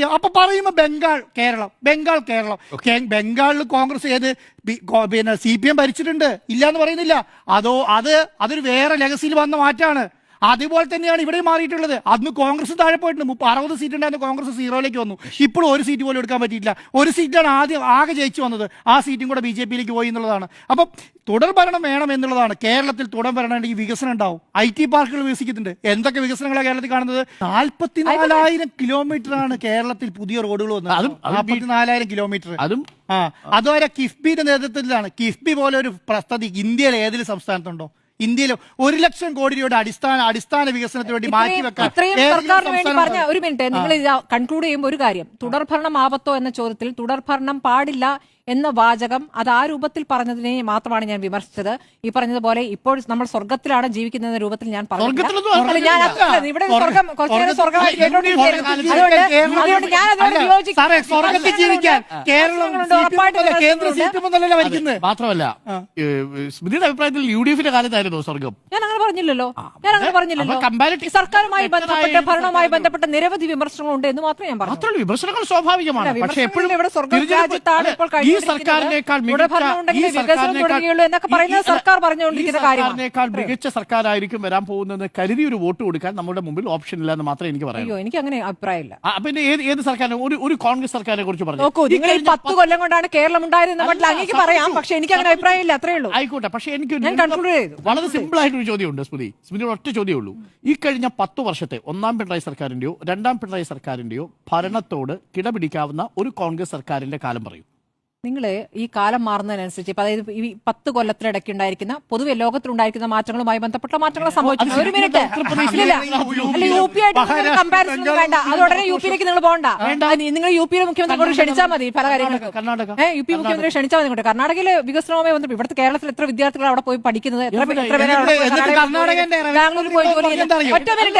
അപ്പൊ പറയുമ്പോ ബംഗാൾ കേരളം ബംഗാളിൽ കോൺഗ്രസ് പിന്നെ CPM ഭരിച്ചിട്ടുണ്ട് ഇല്ലാന്ന് പറയുന്നില്ല. അതൊരു വേറെ ലെഗസിയിൽ വന്ന മാറ്റാണ്. അതുപോലെ തന്നെയാണ് ഇവിടെ മാറിയിട്ടുള്ളത്. അന്ന് കോൺഗ്രസ് താഴെ പോയിട്ടുണ്ട്. 60 സീറ്റ് ഉണ്ടായിരുന്നു, കോൺഗ്രസ് 0ലേക്ക് വന്നു. ഇപ്പോഴും ഒരു സീറ്റ് പോലും എടുക്കാൻ പറ്റിയില്ല. ഒരു സീറ്റാണ് ആകെ ജയിച്ചു വന്നത്. ആ സീറ്റും കൂടെ BJPയിലേക്ക് പോയി എന്നുള്ളതാണ്. അപ്പം തുടർ ഭരണം വേണം എന്നുള്ളതാണ്. കേരളത്തിൽ തുടർ ഭരണം ഈ വികസനം ഉണ്ടാവും. IT പാർക്കുകൾ വികസിക്കുന്നുണ്ട്. എന്തൊക്കെ വികസനങ്ങളാണ് കേരളത്തിൽ കാണുന്നത്? 44,000 കിലോമീറ്ററാണ് കേരളത്തിൽ പുതിയ റോഡുകൾ വന്നത്. 44,000 കിലോമീറ്റർ. അതുവരെ കിഫ്ബിയുടെ നേതൃത്വത്തിലാണ്. കിഫ്ബി പോലെ ഒരു പദ്ധതി ഇന്ത്യയിലെ ഏതെങ്കിലും സംസ്ഥാനത്തുണ്ടോ? ഇന്ത്യയിൽ 1 ലക്ഷം കോടി രൂപയുടെ അടിസ്ഥാന വികസനത്തിന് വേണ്ടി മാറ്റിവെക്കാൻ പറഞ്ഞ ഒരു മിനിറ്റ് നിങ്ങൾ കൺക്ലൂഡ് ചെയ്യുമ്പോൾ ഒരു കാര്യം, തുടർഭരണം ആപത്തോ എന്ന ചോദ്യത്തിൽ തുടർഭരണം പാടില്ല എന്ന വാചകം അത് ആ രൂപത്തിൽ പറഞ്ഞതിനെ മാത്രമാണ് ഞാൻ വിമർശിച്ചത്. ഈ പറഞ്ഞതുപോലെ ഇപ്പോൾ നമ്മൾ സ്വർഗത്തിലാണ് ജീവിക്കുന്ന രൂപത്തിൽ ഞാൻ പറഞ്ഞു. ഇവിടെ മാത്രമല്ല സ്മൃതിയുടെ അഭിപ്രായത്തിൽ UDFന്റെ കാലത്തായിരുന്നോ സ്വർഗം? ഞാൻ അങ്ങനെ പറഞ്ഞില്ലല്ലോ. സർക്കാരുമായി ബന്ധപ്പെട്ട ഭരണവുമായി ബന്ധപ്പെട്ട നിരവധി വിമർശനങ്ങളുണ്ട് എന്ന് മാത്രമേ ഞാൻ പറഞ്ഞു. വിമർശനങ്ങൾ സ്വാഭാവികമാണ്. പക്ഷേ എപ്പോഴും ഇവിടെ സ്വർഗരാജ്യത്താണ് ഇപ്പോൾ സർക്കാരിനേക്കാൾ മികച്ച സർക്കാരായിരിക്കും വരാൻ പോകുന്നതെന്ന് കരുതി ഒരു വോട്ട് കൊടുക്കാൻ നമ്മുടെ മുമ്പിൽ ഓപ്ഷൻ ഇല്ല എന്ന് മാത്രമേ എനിക്ക് പറയാം. എനിക്ക് അങ്ങനെ അഭിപ്രായമില്ല. പിന്നെ ഏത് സർക്കാരിനെ ഒരു കോൺഗ്രസ് സർക്കാരിനെ കുറിച്ച് പറഞ്ഞു നോക്കൂ, നിങ്ങൾ 10 കൊല്ലം കൊണ്ടാണ് കേരളം ഉണ്ടായത് അങ്ങേക്ക് പറയാം. പക്ഷെ എനിക്ക് അങ്ങനെ അഭിപ്രായമില്ല. അത്രേ ഉള്ളൂ. ആയിക്കോട്ടെ. പക്ഷെ എനിക്ക് കൺക്ലൂഡ് വളരെ സിമ്പിൾ ആയിട്ടൊരു ചോദ്യമുണ്ട് സ്മൃതിയുടെ ഒറ്റ ചോദ്യമേ ഉള്ളൂ. ഈ കഴിഞ്ഞ 10 വർഷത്തെ ഒന്നാം പിണറായി സർക്കാരിന്റെയോ രണ്ടാം പിണറായി സർക്കാരിന്റെയോ ഭരണത്തോട് കിടപിടിക്കാവുന്ന ഒരു കോൺഗ്രസ് സർക്കാരിന്റെ കാലം പറയും. നിങ്ങൾ ഈ കാലം മാറുന്നതിനനുസരിച്ച് അതായത് ഈ 10 കൊല്ലത്തിനിടയ്ക്ക് ഉണ്ടായിരിക്കുന്ന പൊതുവെ ലോകത്തിലുണ്ടായിരിക്കുന്ന മാറ്റങ്ങളുമായി ബന്ധപ്പെട്ട മാറ്റങ്ങൾ സംഭവിച്ചു. ഒരു മിനിറ്റ്, UP ആയിട്ട് കമ്പാരിസൺ വേണ്ട. അത് ഉടനെ UPയിലേക്ക് നിങ്ങൾ പോകണ്ട. നിങ്ങൾ UPയിലെ മുഖ്യമന്ത്രി ക്ഷണിച്ചാൽ മതി പല കാര്യങ്ങൾക്കും. UP മുഖ്യമന്ത്രി ക്ഷണിച്ചാൽ മതി. കർണാടകയിലെ വികസനവുമായി ബന്ധപ്പെട്ട് ഇവിടുത്തെ കേരളത്തിൽ എത്ര വിദ്യാർത്ഥികൾ അവിടെ പോയി പഠിക്കുന്നത്, എത്ര പേര് ബാംഗ്ലൂരിൽ പോയി ജോലി ചെയ്യുന്നത്. ഒറ്റ മിനിറ്റ്